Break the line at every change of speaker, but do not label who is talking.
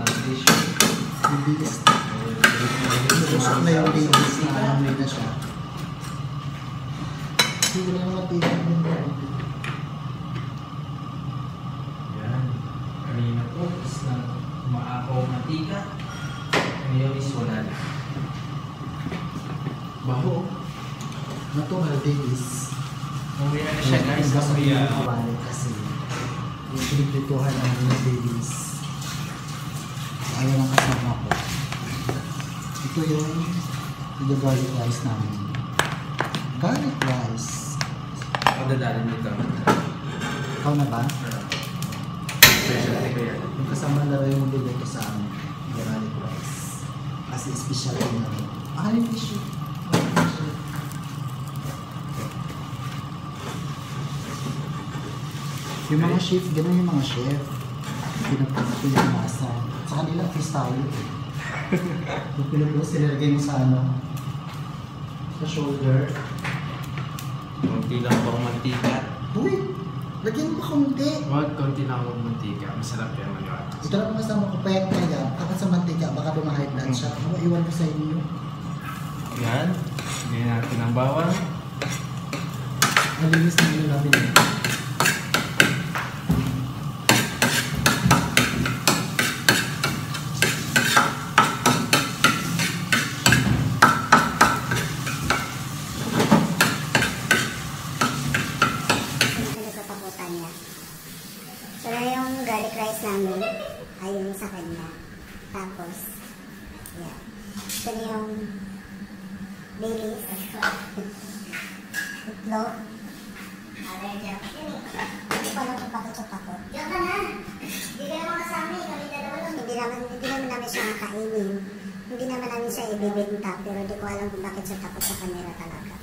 Transition.
Bilis. Lusok na yung bilis na amoy na siya. Hindi na yung matigan din ko.
Yan. Kanina po is na umaakaw mantika. Ngayon is wala na. Baho.
Natural bilis.
Umuwi na siya guys. Kasi
kasi yung pinaglutuhan ng mga bilis. Ayaw ng kasama ko. Ito yung garlic rice namin. Garlic rice.
ako dadalhin nito.
Ikaw na ba?
Specialty ko yan.
Yung kasama na rin yung bigay ko sa amin. Garlic rice. Kasi special ko na rin. Yung tissue. Yung mga chef, gano'n yung mga chef. Pinapinasan. Sa kanila, freestyle. Yung pinupulos, sinilagay mo sa ano? Sa shoulder.
Kunti lang pang mantika.
Uy! Lagyan mo kaunti.
Wag, kunti lang pang mantika. Masarap yan maniwala.
Ito lang kasama ko, payat na yan. Kapag sa mantika, baka bumahid na siya. Iwan ko sa inyo.
Yan. Ngayon natin ang bawang.
Malinis na yun namin yun.
So na yung garlic rice namin ay yung sa kanya. Tapos, yeah. Ito na yung bilis. Itlog. Hindi pa lang papatot-patot. Diyan ka na! Hindi ka naman kasama eh. Kami dalawa lang. Hindi naman namin siya kakainin. Hindi naman namin siya ibibenta. Pero di ko alam kung bakit siya takot sa camera talaga.